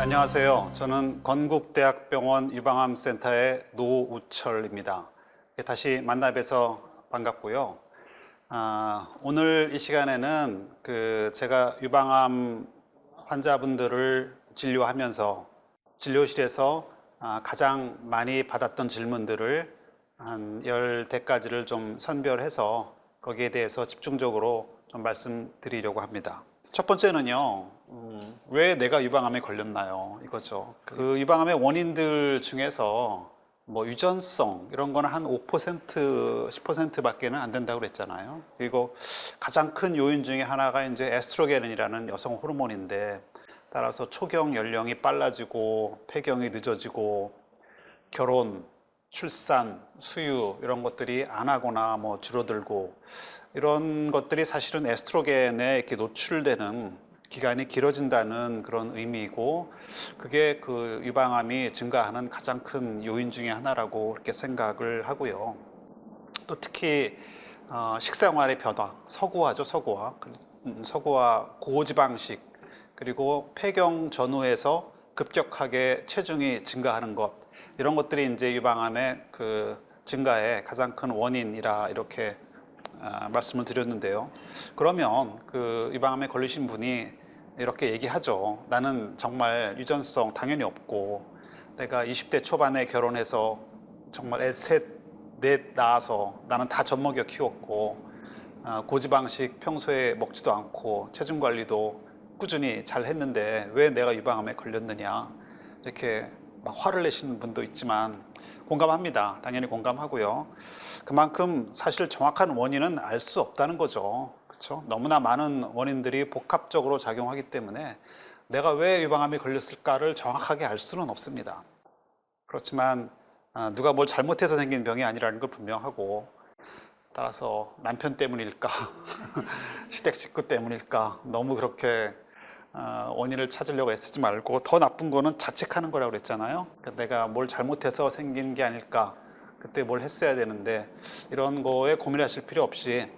안녕하세요. 저는 건국대학병원 유방암센터의 노우철입니다. 다시 만나 뵈서 반갑고요. 오늘 이 시간에는 제가 유방암 환자분들을 진료하면서 진료실에서 가장 많이 받았던 질문들을 한 10대까지를 좀 선별해서 거기에 대해서 집중적으로 좀 말씀드리려고 합니다. 첫 번째는요, 왜 내가 유방암에 걸렸나요? 이거죠. 그 유방암의 원인들 중에서 뭐 유전성 이런 거는 한 5%, 10% 밖에는 안 된다고 그랬잖아요. 그리고 가장 큰 요인 중에 하나가 이제 에스트로겐이라는 여성 호르몬인데, 따라서 초경 연령이 빨라지고 폐경이 늦어지고 결혼, 출산, 수유 이런 것들이 안 하거나 뭐 줄어들고, 이런 것들이 사실은 에스트로겐에 이렇게 노출되는 기간이 길어진다는 그런 의미이고, 그게 그 유방암이 증가하는 가장 큰 요인 중에 하나라고 그렇게 생각을 하고요. 또 특히 식생활의 변화, 서구화죠, 서구화. 서구화, 고지방식, 그리고 폐경 전후에서 급격하게 체중이 증가하는 것, 이런 것들이 이제 유방암의 그 증가의 가장 큰 원인이라 이렇게 말씀을 드렸는데요. 그러면 그 유방암에 걸리신 분이 이렇게 얘기하죠. 나는 정말 유전성 당연히 없고, 내가 20대 초반에 결혼해서 정말 애 셋, 넷 낳아서 나는 다 젖먹여 키웠고, 고지방식 평소에 먹지도 않고 체중 관리도 꾸준히 잘 했는데 왜 내가 유방암에 걸렸느냐, 이렇게 막 화를 내시는 분도 있지만 공감합니다. 당연히 공감하고요. 그만큼 사실 정확한 원인은 알 수 없다는 거죠. 그렇죠? 너무나 많은 원인들이 복합적으로 작용하기 때문에 내가 왜 유방암에 걸렸을까를 정확하게 알 수는 없습니다. 그렇지만 누가 뭘 잘못해서 생긴 병이 아니라는 걸 분명하고, 따라서 남편 때문일까 시댁 식구 때문일까 너무 그렇게 원인을 찾으려고 애쓰지 말고, 더 나쁜 거는 자책하는 거라고 그랬잖아요. 그러니까 내가 뭘 잘못해서 생긴 게 아닐까, 그때 뭘 했어야 되는데, 이런 거에 고민하실 필요 없이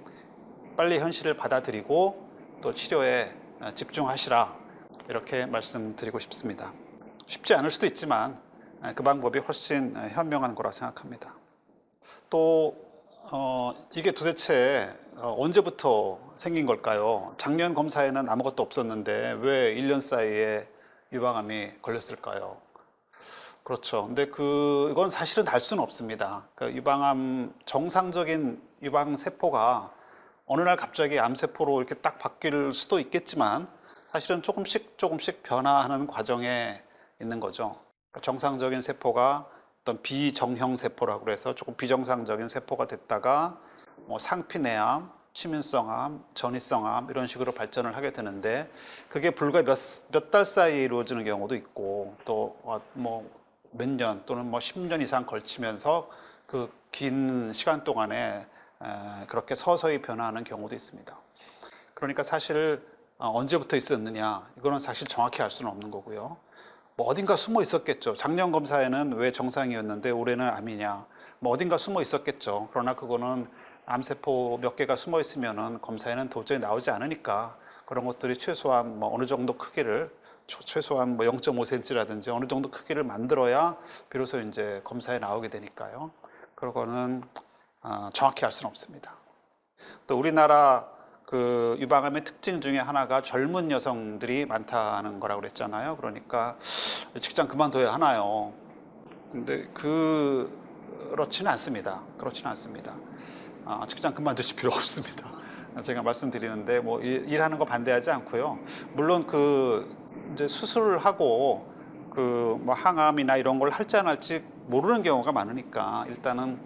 빨리 현실을 받아들이고 또 치료에 집중하시라, 이렇게 말씀드리고 싶습니다. 쉽지 않을 수도 있지만 그 방법이 훨씬 현명한 거라 생각합니다. 또 이게 도대체 언제부터 생긴 걸까요? 작년 검사에는 아무것도 없었는데 왜 1년 사이에 유방암이 걸렸을까요? 그렇죠. 근데 이건 사실은 알 수는 없습니다. 그러니까 유방암, 정상적인 유방세포가 어느 날 갑자기 암세포로 이렇게 딱 바뀔 수도 있겠지만, 사실은 조금씩 변화하는 과정에 있는 거죠. 정상적인 세포가 어떤 비정형 세포라고 해서 조금 비정상적인 세포가 됐다가 뭐 상피내암, 치민성암, 전이성암 이런 식으로 발전을 하게 되는데, 그게 불과 몇 달 사이에 이루어지는 경우도 있고, 또 뭐 몇 년 또는 뭐 10년 이상 걸치면서 그 긴 시간 동안에 그렇게 서서히 변화하는 경우도 있습니다. 그러니까 사실 언제부터 있었느냐, 이거는 사실 정확히 알 수는 없는 거고요. 뭐 어딘가 숨어 있었겠죠. 작년 검사에는 왜 정상이었는데 올해는 암이냐, 뭐 어딘가 숨어 있었겠죠. 그러나 그거는 암세포 몇 개가 숨어 있으면은 검사에는 도저히 나오지 않으니까, 그런 것들이 최소한 뭐 어느 정도 크기를, 최소한 뭐 0.5cm라든지 어느 정도 크기를 만들어야 비로소 이제 검사에 나오게 되니까요. 그거는 정확히 알 수는 없습니다. 또 우리나라 그 유방암의 특징 중에 하나가 젊은 여성들이 많다는 거라고 그랬잖아요. 그러니까 직장 그만둬야 하나요? 근데 그렇지는 않습니다. 그렇지는 않습니다. 직장 그만두실 필요 없습니다. 제가 말씀드리는데 뭐 일하는 거 반대하지 않고요. 물론 이제 수술을 하고 뭐 항암이나 이런 걸 할지 안 할지 모르는 경우가 많으니까, 일단은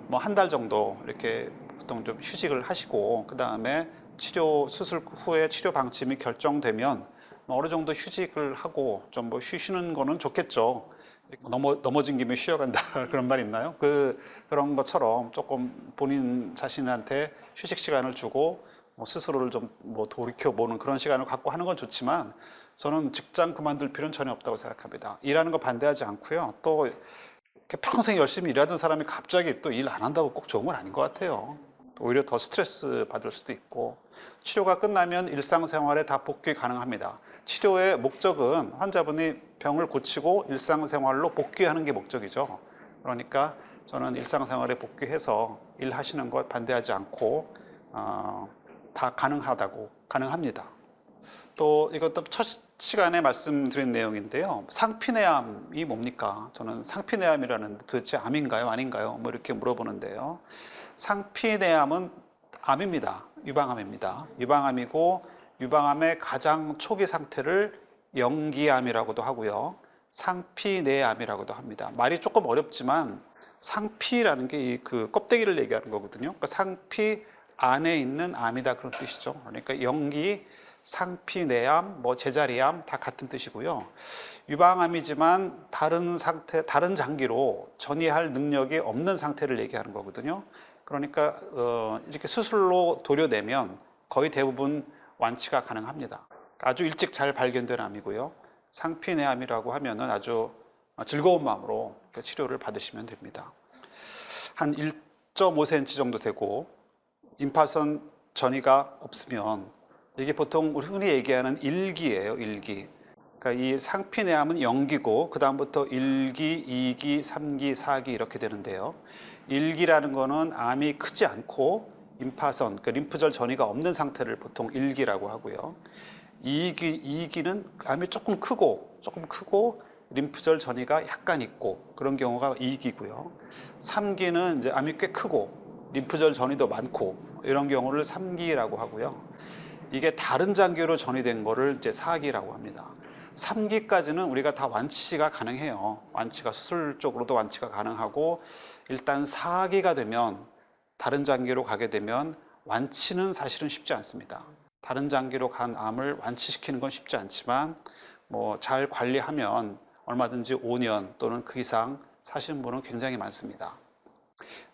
뭐 한 달 정도 이렇게 보통 좀 휴직을 하시고, 그 다음에 수술 후에 치료 방침이 결정되면 뭐 어느 정도 휴직을 하고 좀 뭐 쉬시는 거는 좋겠죠. 넘어진 김에 쉬어간다 그런 말 있나요? 그런 것처럼 조금 본인 자신한테 휴식 시간을 주고 뭐 스스로를 좀 뭐 돌이켜보는 그런 시간을 갖고 하는 건 좋지만, 저는 직장 그만둘 필요는 전혀 없다고 생각합니다. 일하는 거 반대하지 않고요. 또 이렇게 평생 열심히 일하던 사람이 갑자기 또 일 안 한다고 꼭 좋은 건 아닌 것 같아요. 오히려 더 스트레스 받을 수도 있고, 치료가 끝나면 일상생활에 다 복귀 가능합니다. 치료의 목적은 환자분이 병을 고치고 일상생활로 복귀하는 게 목적이죠. 그러니까 저는 일상생활에 복귀해서 일하시는 것 반대하지 않고 다 가능합니다. 또 이것도 첫 시간에 말씀드린 내용인데요. 상피내암이 뭡니까? 저는 상피내암이라는 도대체 암인가요? 아닌가요? 뭐 이렇게 물어보는데요. 상피내암은 암입니다. 유방암입니다. 유방암이고 유방암의 가장 초기 상태를 영기암이라고도 하고요. 상피내암이라고도 합니다. 말이 조금 어렵지만 상피라는 게 그 껍데기를 얘기하는 거거든요. 그러니까 상피 안에 있는 암이다 그런 뜻이죠. 그러니까 영기, 상피내암, 뭐 제자리암 다 같은 뜻이고요. 유방암이지만 다른 상태, 다른 장기로 전이할 능력이 없는 상태를 얘기하는 거거든요. 그러니까 이렇게 수술로 도려내면 거의 대부분 완치가 가능합니다. 아주 일찍 잘 발견된 암이고요. 상피내암이라고 하면은 아주 즐거운 마음으로 치료를 받으시면 됩니다. 한 1.5cm 정도 되고 임파선 전이가 없으면 이게 보통 우리 흔히 얘기하는 1기예요. 1기. 그러니까 이 상피내암은 0기고 그 다음부터 1기, 2기, 3기, 4기 이렇게 되는데요. 1기라는 거는 암이 크지 않고 임파선, 그 림프절 전이가 없는 상태를 보통 1기라고 하고요. 2기는 암이 조금 크고 림프절 전이가 약간 있고 그런 경우가 2기고요. 3기는 이제 암이 꽤 크고 림프절 전이도 많고 이런 경우를 3기라고 하고요. 이게 다른 장기로 전이된 거를 이제 4기라고 합니다. 3기까지는 우리가 다 완치가 가능해요. 완치가 수술적으로도 완치가 가능하고 일단 4기가 되면 다른 장기로 가게 되면 완치는 사실은 쉽지 않습니다. 다른 장기로 간 암을 완치시키는 건 쉽지 않지만 뭐 잘 관리하면 얼마든지 5년 또는 그 이상 사시는 분은 굉장히 많습니다.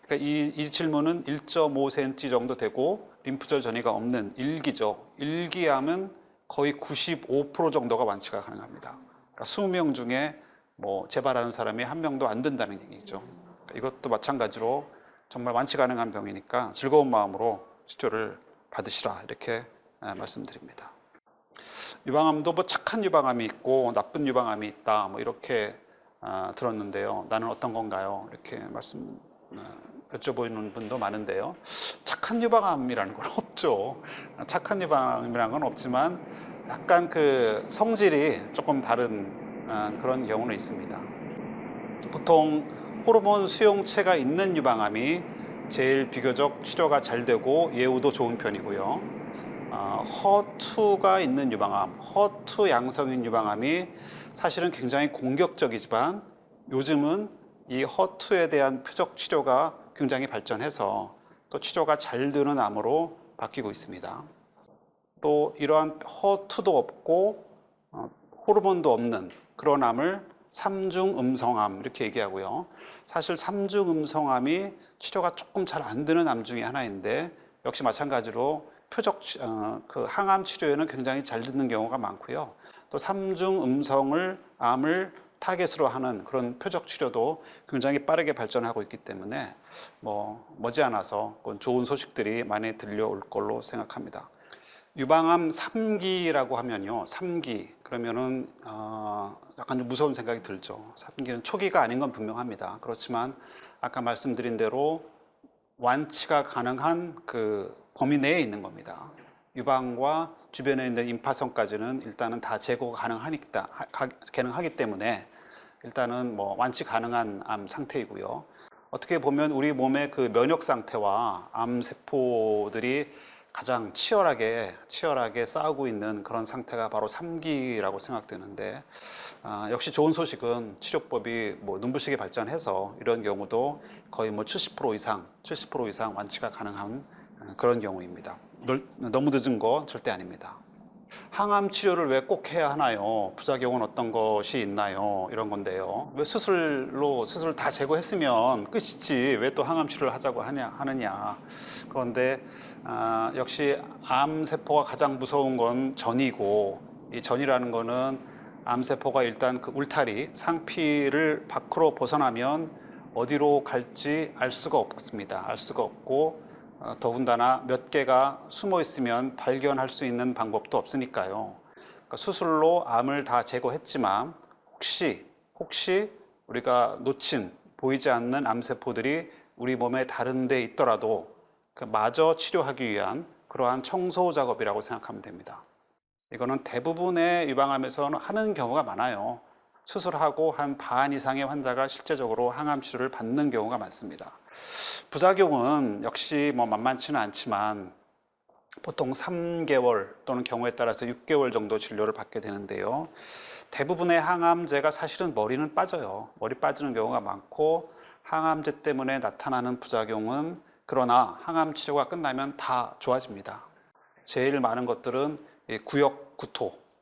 그러니까 이 질문은 1.5cm 정도 되고 림프절 전이가 없는 1기죠. 1기암은 거의 95% 정도가 완치가 가능합니다. 그러니까 20명 중에 뭐 재발하는 사람이 한 명도 안 된다는 얘기죠. 그러니까 이것도 마찬가지로 정말 완치 가능한 병이니까 즐거운 마음으로 치료를 받으시라 이렇게 말씀드립니다. 유방암도 뭐 착한 유방암이 있고 나쁜 유방암이 있다 뭐 이렇게 들었는데요. 나는 어떤 건가요? 이렇게 여쭤보는 분도 많은데요. 착한 유방암이라는 건 없죠. 착한 유방암이라는 건 없지만 약간 그 성질이 조금 다른 그런 경우는 있습니다. 보통 호르몬 수용체가 있는 유방암이 제일 비교적 치료가 잘 되고 예후도 좋은 편이고요. 허투가 있는 유방암, 허투 양성인 유방암이 사실은 굉장히 공격적이지만 요즘은 이 허투에 대한 표적 치료가 굉장히 발전해서 또 치료가 잘 되는 암으로 바뀌고 있습니다. 또 이러한 허투도 없고 호르몬도 없는 그런 암을 삼중음성암 이렇게 얘기하고요. 사실 삼중음성암이 치료가 조금 잘 안 되는 암 중에 하나인데 역시 마찬가지로 표적 그 항암 치료에는 굉장히 잘 듣는 경우가 많고요. 또 삼중음성을 암을 타겟으로 하는 그런 표적 치료도 굉장히 빠르게 발전하고 있기 때문에 머지않아서 좋은 소식들이 많이 들려올 걸로 생각합니다. 유방암 3기라고 하면요. 3기 그러면은 약간 좀 무서운 생각이 들죠. 3기는 초기가 아닌 건 분명합니다. 그렇지만 아까 말씀드린 대로 완치가 가능한 그 범위 내에 있는 겁니다. 유방과 주변에 있는 임파선까지는 일단은 다 제거가 가능하기 때문에 일단은 완치 가능한 암 상태이고요. 어떻게 보면 우리 몸의 그 면역 상태와 암 세포들이 가장 치열하게 싸우고 있는 그런 상태가 바로 3기라고 생각되는데 역시 좋은 소식은 치료법이 눈부시게 발전해서 이런 경우도 거의 70% 이상 완치가 가능한 그런 경우입니다. 너무 늦은 거 절대 아닙니다. 항암 치료를 왜 꼭 해야 하나요? 부작용은 어떤 것이 있나요? 이런 건데요. 왜 수술 다 제거했으면 끝이지 왜 또 항암 치료를 하자고 하느냐. 그런데 역시 암 세포가 가장 무서운 건 전이고 이 전이라는 거는 암 세포가 일단 그 울타리 상피를 밖으로 벗어나면 어디로 갈지 알 수가 없습니다. 알 수가 없고 더군다나 몇 개가 숨어 있으면 발견할 수 있는 방법도 없으니까요. 그러니까 수술로 암을 다 제거했지만 혹시 우리가 놓친 보이지 않는 암세포들이 우리 몸에 다른 데 있더라도 그 마저 치료하기 위한 그러한 청소 작업이라고 생각하면 됩니다. 이거는 대부분의 유방암에서는 하는 경우가 많아요. 수술하고 한 반 이상의 환자가 실제적으로 항암 치료를 받는 경우가 많습니다. 부작용은 역시 뭐 만만치는 않지만 보통 3개월 또는 경우에 따라서 6개월 정도 진료를 받게 되는데요. 대부분의 항암제가 사실은 머리는 빠져요. 머리 빠지는 경우가 많고, 항암제 때문에 나타나는 부작용은 그러나 항암 치료가 끝나면 다 좋아집니다. 제일 많은 것들은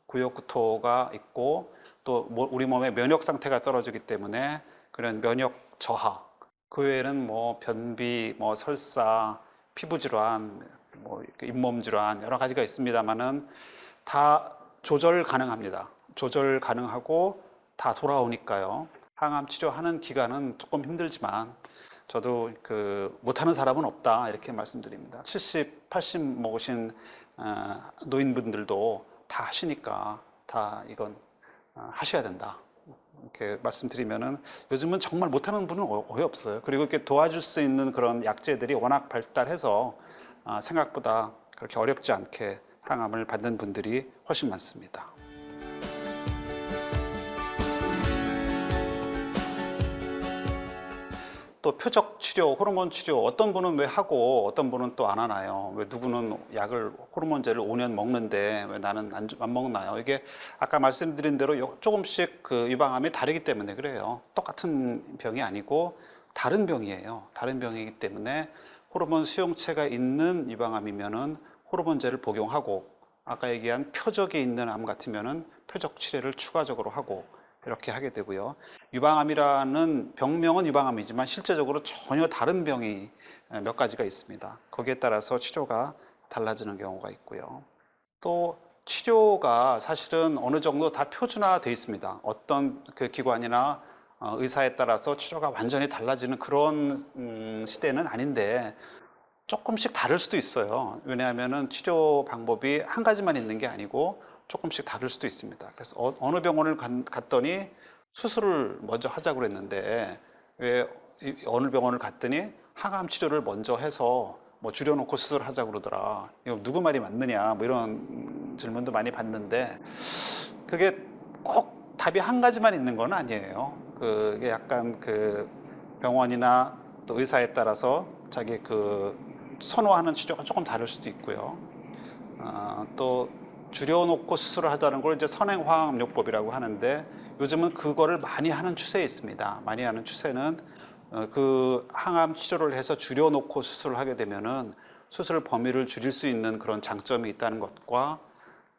구역구토가 있고, 또 우리 몸의 면역 상태가 떨어지기 때문에 그런 면역 저하, 그 외에는 뭐 변비, 뭐 설사, 피부 질환, 뭐 잇몸 질환 여러 가지가 있습니다만은 다 조절 가능합니다. 조절 가능하고 다 돌아오니까요. 항암 치료하는 기간은 조금 힘들지만 저도 못하는 사람은 없다 이렇게 말씀드립니다. 70, 80 먹으신 노인분들도 다 하시니까 다 이건 하셔야 된다 이렇게 말씀드리면은, 요즘은 정말 못하는 분은 거의 없어요. 그리고 이렇게 도와줄 수 있는 그런 약제들이 워낙 발달해서 생각보다 그렇게 어렵지 않게 항암을 받는 분들이 훨씬 많습니다. 또 표적 치료, 호르몬 치료, 어떤 분은 왜 하고 어떤 분은 또 안 하나요? 왜 누구는 약을, 호르몬제를 5년 먹는데 왜 나는 안 먹나요? 이게 아까 말씀드린 대로 조금씩 그 유방암이 다르기 때문에 그래요. 똑같은 병이 아니고 다른 병이에요. 다른 병이기 때문에 호르몬 수용체가 있는 유방암이면은 호르몬제를 복용하고, 아까 얘기한 표적이 있는 암 같으면은 표적 치료를 추가적으로 하고 이렇게 하게 되고요. 유방암이라는 병명은 유방암이지만 실제적으로 전혀 다른 병이 몇 가지가 있습니다. 거기에 따라서 치료가 달라지는 경우가 있고요. 또 치료가 사실은 어느 정도 다 표준화되어 있습니다. 어떤 그 기관이나 의사에 따라서 치료가 완전히 달라지는 그런 시대는 아닌데 조금씩 다를 수도 있어요. 왜냐하면 치료 방법이 한 가지만 있는 게 아니고 조금씩 다를 수도 있습니다. 그래서 어느 병원을 갔더니 수술을 먼저 하자고 그랬는데 왜 어느 병원을 갔더니 항암 치료를 먼저 해서 뭐 줄여놓고 수술하자고 그러더라. 이거 누구 말이 맞느냐 뭐 이런 질문도 많이 받는데, 그게 꼭 답이 한 가지만 있는 건 아니에요. 그게 약간 그 병원이나 또 의사에 따라서 자기 선호하는 치료가 조금 다를 수도 있고요. 또 줄여놓고 수술을 하자는 걸 이제 선행화학요법이라고 하는데, 요즘은 그거를 많이 하는 추세에 있습니다. 많이 하는 추세는 그 항암 치료를 해서 줄여놓고 수술을 하게 되면은 수술 범위를 줄일 수 있는 그런 장점이 있다는 것과,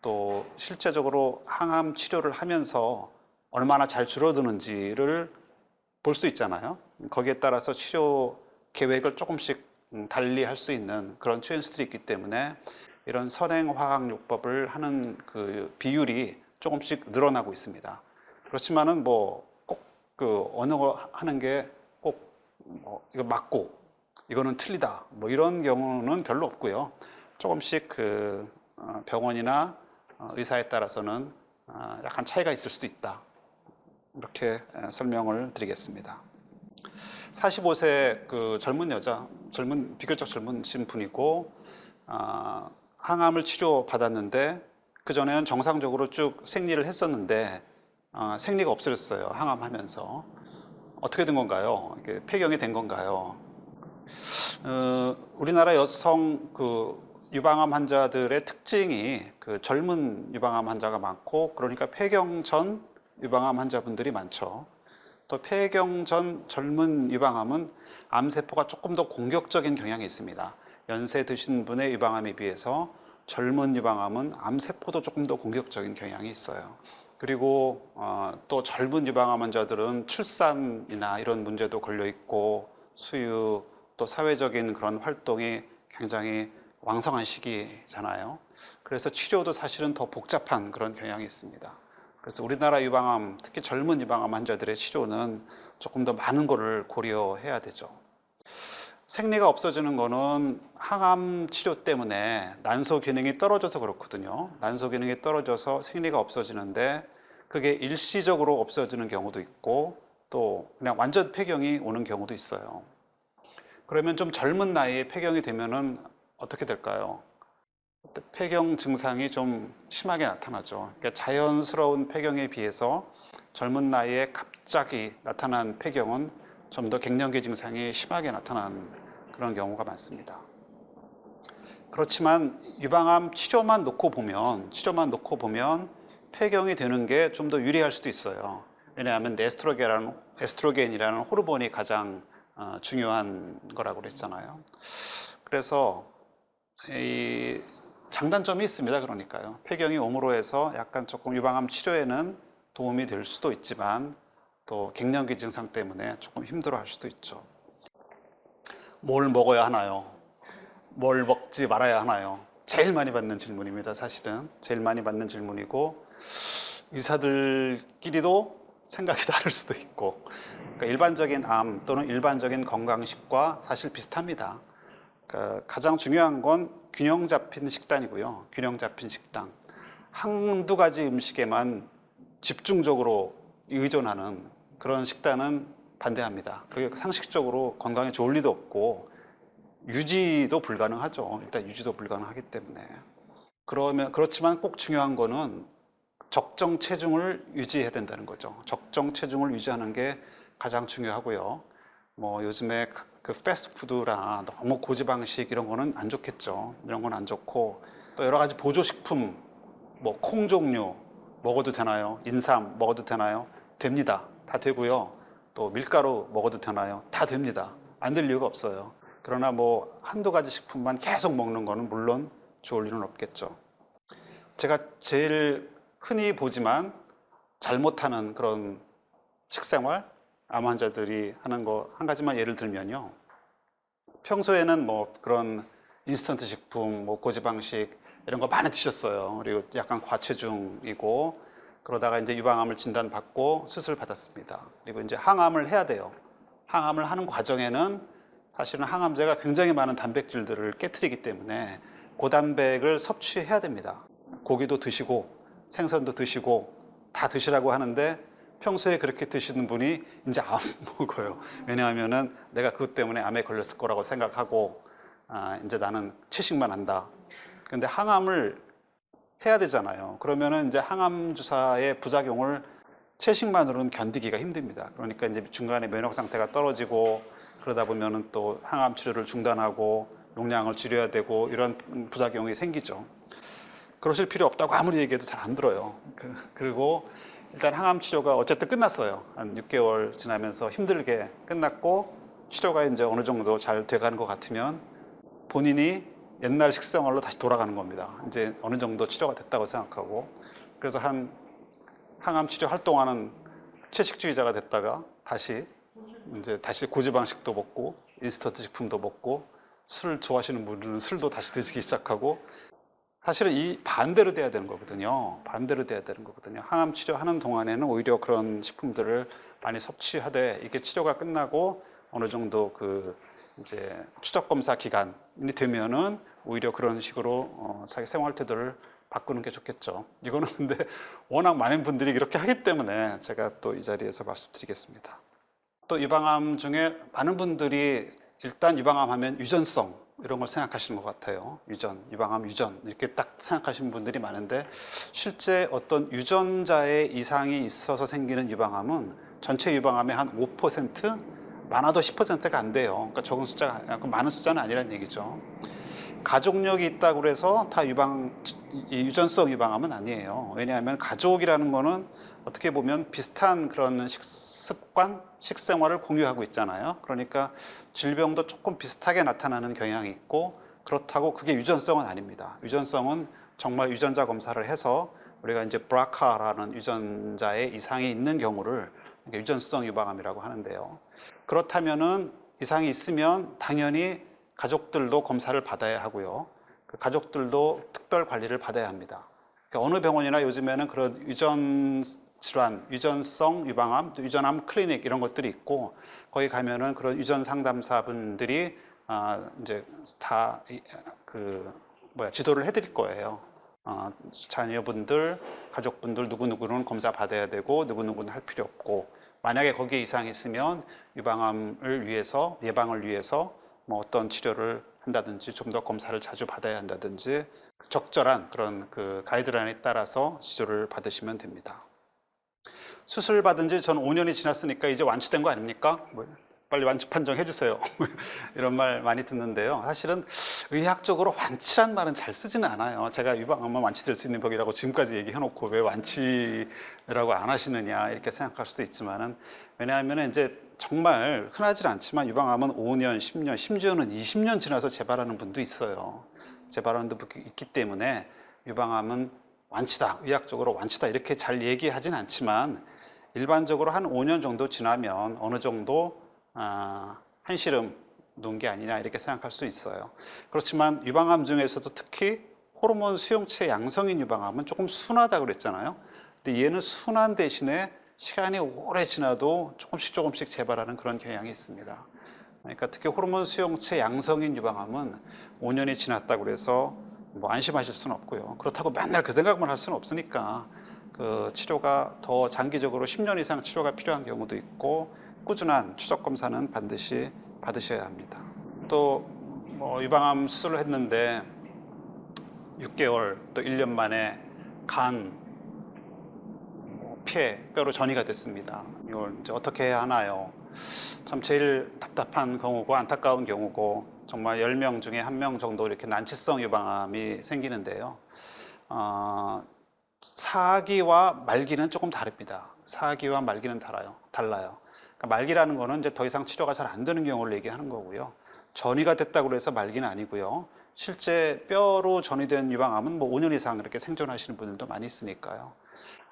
또 실제적으로 항암 치료를 하면서 얼마나 잘 줄어드는지를 볼 수 있잖아요. 거기에 따라서 치료 계획을 조금씩 달리 할 수 있는 그런 치료인수들이 있기 때문에 이런 선행화학요법을 하는 그 비율이 조금씩 늘어나고 있습니다. 그렇지만은 뭐 꼭 어느 거 하는 게 꼭 뭐 이거 맞고 이거는 틀리다 뭐 이런 경우는 별로 없고요. 조금씩 병원이나 의사에 따라서는 약간 차이가 있을 수도 있다, 이렇게 설명을 드리겠습니다. 45세 젊은 여자, 비교적 젊으신 분이고 항암을 치료받았는데 그전에는 정상적으로 쭉 생리를 했었는데 생리가 없어졌어요. 항암하면서. 어떻게 된 건가요? 이게 폐경이 된 건가요? 우리나라 여성 유방암 환자들의 특징이 젊은 유방암 환자가 많고, 그러니까 폐경 전 유방암 환자분들이 많죠. 또 폐경 전 젊은 유방암은 암세포가 조금 더 공격적인 경향이 있습니다. 연세 드신 분의 유방암에 비해서 젊은 유방암은 암세포도 조금 더 공격적인 경향이 있어요. 그리고 또 젊은 유방암 환자들은 출산이나 이런 문제도 걸려 있고, 수유, 또 사회적인 그런 활동이 굉장히 왕성한 시기잖아요. 그래서 치료도 사실은 더 복잡한 그런 경향이 있습니다. 그래서 우리나라 유방암, 특히 젊은 유방암 환자들의 치료는 조금 더 많은 거를 고려해야 되죠. 생리가 없어지는 거는 항암 치료 때문에 난소 기능이 떨어져서 그렇거든요. 난소 기능이 떨어져서 생리가 없어지는데, 그게 일시적으로 없어지는 경우도 있고 또 그냥 완전 폐경이 오는 경우도 있어요. 그러면 좀 젊은 나이에 폐경이 되면은 어떻게 될까요? 폐경 증상이 좀 심하게 나타나죠. 그러니까 자연스러운 폐경에 비해서 젊은 나이에 갑자기 나타난 폐경은 좀 더 갱년기 증상이 심하게 나타나는 그런 경우가 많습니다. 그렇지만 유방암 치료만 놓고 보면 폐경이 되는 게 좀 더 유리할 수도 있어요. 왜냐하면 에스트로겐이라는 호르몬이 가장 중요한 거라고 그랬잖아요. 그래서 이 장단점이 있습니다. 그러니까요. 폐경이 옴으로 해서 약간 조금 유방암 치료에는 도움이 될 수도 있지만 또 갱년기 증상 때문에 조금 힘들어할 수도 있죠. 뭘 먹어야 하나요? 뭘 먹지 말아야 하나요? 제일 많이 받는 질문입니다. 사실은 제일 많이 받는 질문이고 의사들끼리도 생각이 다를 수도 있고 그러니까 일반적인 암 또는 일반적인 건강식과 사실 비슷합니다. 그러니까 가장 중요한 건 균형 잡힌 식단이고요. 균형 잡힌 식단. 한두 가지 음식에만 집중적으로 의존하는 그런 식단은 반대합니다. 그게 상식적으로 건강에 좋을 리도 없고 유지도 불가능하죠. 일단 유지도 불가능하기 때문에. 그렇지만 꼭 중요한 거는 적정 체중을 유지해야 된다는 거죠. 적정 체중을 유지하는 게 가장 중요하고요. 뭐 요즘에 그 패스트푸드라 너무 고지방식 이런 거는 안 좋겠죠. 이런 건 안 좋고 또 여러 가지 보조식품, 뭐 콩 종류 먹어도 되나요? 인삼 먹어도 되나요? 됩니다. 다 되고요. 또 밀가루 먹어도 되나요? 다 됩니다. 안 될 이유가 없어요. 그러나 뭐 한두 가지 식품만 계속 먹는 거는 물론 좋을 일은 없겠죠. 제가 제일 흔히 보지만 잘못하는 그런 식생활, 암 환자들이 하는 거 한 가지만 예를 들면요. 평소에는 뭐 그런 인스턴트 식품, 뭐 고지방식 이런 거 많이 드셨어요. 그리고 약간 과체중이고 그러다가 이제 유방암을 진단받고 수술 받았습니다. 그리고 이제 항암을 해야 돼요. 항암을 하는 과정에는 사실은 항암제가 굉장히 많은 단백질들을 깨트리기 때문에 고단백을 섭취해야 됩니다. 고기도 드시고 생선도 드시고 다 드시라고 하는데 평소에 그렇게 드시는 분이 이제 안 먹어요. 왜냐하면은 내가 그것 때문에 암에 걸렸을 거라고 생각하고 이제 나는 채식만 한다. 근데 항암을 해야 되잖아요. 그러면은 이제 항암 주사의 부작용을 채식만으로는 견디기가 힘듭니다. 그러니까 이제 중간에 면역 상태가 떨어지고 그러다 보면은 또 항암 치료를 중단하고 용량을 줄여야 되고 이런 부작용이 생기죠. 그러실 필요 없다고 아무리 얘기해도 잘 안 들어요. 그리고 일단 항암 치료가 어쨌든 끝났어요. 한 6개월 지나면서 힘들게 끝났고 치료가 이제 어느 정도 잘 돼가는 것 같으면 본인이 옛날 식생활로 다시 돌아가는 겁니다. 이제 어느 정도 치료가 됐다고 생각하고 그래서 한 항암 치료 활동하는 채식주의자가 됐다가 다시 고지방식도 먹고 인스턴트 식품도 먹고 술 좋아하시는 분들은 술도 다시 드시기 시작하고 사실은 이 반대로 돼야 되는 거거든요. 반대로 돼야 되는 거거든요. 항암 치료하는 동안에는 오히려 그런 식품들을 많이 섭취하되 이게 치료가 끝나고 어느 정도 그 이제 추적 검사 기간이 되면은 오히려 그런 식으로 자기 생활 태도를 바꾸는 게 좋겠죠. 이거는 근데 워낙 많은 분들이 이렇게 하기 때문에 제가 또 이 자리에서 말씀드리겠습니다. 또 유방암 중에 많은 분들이 일단 유방암 하면 유전성 이런 걸 생각하시는 것 같아요. 유방암 유전 이렇게 딱 생각하시는 분들이 많은데 실제 어떤 유전자의 이상이 있어서 생기는 유방암은 전체 유방암의 한 5%, 많아도 10%가 안 돼요. 그러니까 적은 숫자가 많은 숫자는 아니라는 얘기죠. 가족력이 있다고 해서 다 유전성 유방암은 아니에요. 왜냐하면 가족이라는 거는 어떻게 보면 비슷한 그런 식습관, 식생활을 공유하고 있잖아요. 그러니까 질병도 조금 비슷하게 나타나는 경향이 있고 그렇다고 그게 유전성은 아닙니다. 유전성은 정말 유전자 검사를 해서 우리가 이제 브라카라는 유전자의 이상이 있는 경우를 유전성 유방암이라고 하는데요. 그렇다면은 이상이 있으면 당연히 가족들도 검사를 받아야 하고요. 그 가족들도 특별 관리를 받아야 합니다. 그러니까 어느 병원이나 요즘에는 그런 유전 질환, 유전성 유방암, 유전암 클리닉 이런 것들이 있고 거기 가면은 그런 유전 상담사분들이 이제 다 지도를 해드릴 거예요. 자녀분들 가족분들 누구누구는 검사 받아야 되고 누구누구는 할 필요 없고, 만약에 거기에 이상이 있으면 유방암을 위해서, 예방을 위해서 뭐 어떤 치료를 한다든지 좀 더 검사를 자주 받아야 한다든지 적절한 그런 그 가이드라인에 따라서 치료를 받으시면 됩니다. 수술 받은 지 전 5년이 지났으니까 이제 완치된 거 아닙니까? 빨리 완치 판정해 주세요. 이런 말 많이 듣는데요. 사실은 의학적으로 완치란 말은 잘 쓰지는 않아요. 제가 유방암은 완치될 수 있는 병이라고 지금까지 얘기해놓고 왜 완치라고 안 하시느냐 이렇게 생각할 수도 있지만은, 왜냐하면 이제 정말 흔하지 않지만 유방암은 5년, 10년, 심지어는 20년 지나서 재발하는 분도 있어요. 재발하는 분도 있기 때문에 유방암은 완치다, 의학적으로 완치다 이렇게 잘 얘기하진 않지만, 일반적으로 한 5년 정도 지나면 어느 정도 한시름 놓은 게 아니냐 이렇게 생각할 수 있어요. 그렇지만 유방암 중에서도 특히 호르몬 수용체 양성인 유방암은 조금 순하다고 그랬잖아요. 근데 얘는 순한 대신에 시간이 오래 지나도 조금씩 재발하는 그런 경향이 있습니다. 그러니까 특히 호르몬 수용체 양성인 유방암은 5년이 지났다고 해서 뭐 안심하실 수는 없고요. 그렇다고 맨날 그 생각만 할 수는 없으니까 그 치료가 더 장기적으로 10년 이상 치료가 필요한 경우도 있고, 꾸준한 추적 검사는 반드시 받으셔야 합니다. 또 뭐 유방암 수술을 했는데 6개월 또 1년 만에 간, 폐, 뼈로 전이가 됐습니다. 이걸 이제 어떻게 해야 하나요? 참 제일 답답한 경우고 안타까운 경우고, 정말 10명 중에 1명 정도 이렇게 난치성 유방암이 생기는데요. 사기와 말기는 조금 다릅니다. 사기와 말기는 달라요. 그러니까 말기라는 거는 이제 더 이상 치료가 잘 안 되는 경우를 얘기하는 거고요. 전이가 됐다고 해서 말기는 아니고요. 실제 뼈로 전이된 유방암은 뭐 5년 이상 이렇게 생존하시는 분들도 많이 있으니까요.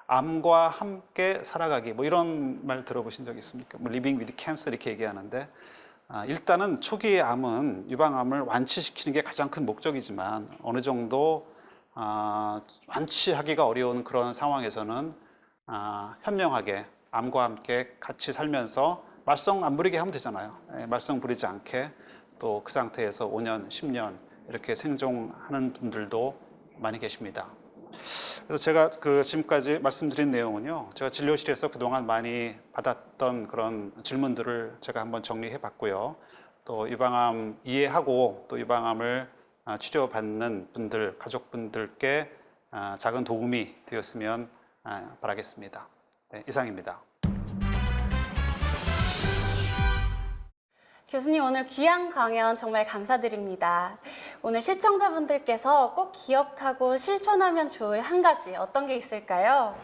암과 함께 살아가기, 뭐 이런 말 들어보신 적 있습니까? 뭐 living with cancer 이렇게 얘기하는데, 일단은 초기의 암은 유방암을 완치시키는 게 가장 큰 목적이지만, 어느 정도 완치하기가 어려운 그런 상황에서는 현명하게 암과 함께 같이 살면서 말썽 안 부리게 하면 되잖아요. 말썽 부리지 않게 또 그 상태에서 5년, 10년 이렇게 생존하는 분들도 많이 계십니다. 그래서 제가 지금까지 말씀드린 내용은요, 제가 진료실에서 그동안 많이 받았던 그런 질문들을 제가 한번 정리해 봤고요. 또 유방암 이해하고 또 유방암을 치료받는 분들, 가족분들께 작은 도움이 되었으면 바라겠습니다. 네, 이상입니다. 교수님, 오늘 귀한 강연 정말 감사드립니다. 오늘 시청자분들께서 꼭 기억하고 실천하면 좋을 한 가지 어떤 게 있을까요?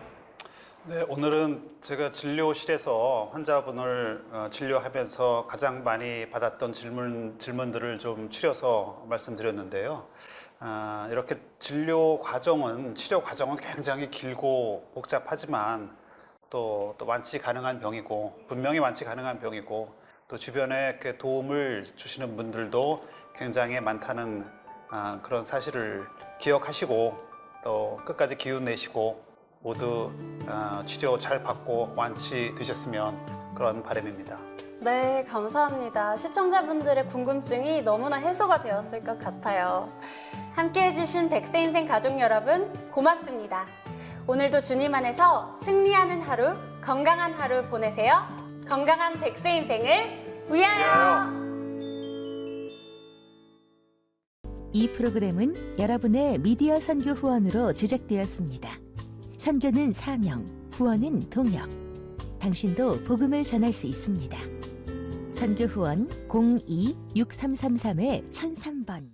네, 오늘은 제가 진료실에서 환자분을 진료하면서 가장 많이 받았던 질문들을 좀 추려서 말씀드렸는데요. 이렇게 치료 과정은 굉장히 길고 복잡하지만 또 완치 가능한 병이고, 분명히 완치 가능한 병이고, 또 주변에 이렇게 도움을 주시는 분들도 굉장히 많다는 그런 사실을 기억하시고, 또 끝까지 기운 내시고 모두 치료 잘 받고 완치되셨으면 그런 바람입니다. 네, 감사합니다. 시청자분들의 궁금증이 너무나 해소가 되었을 것 같아요. 함께 해주신 백세인생 가족 여러분, 고맙습니다. 오늘도 주님 안에서 승리하는 하루, 건강한 하루 보내세요. 건강한 백세인생을 위하여! 이 프로그램은 여러분의 미디어 선교 후원으로 제작되었습니다. 선교는 사명, 후원은 동역. 당신도 복음을 전할 수 있습니다. 선교 후원 02-6333-1003번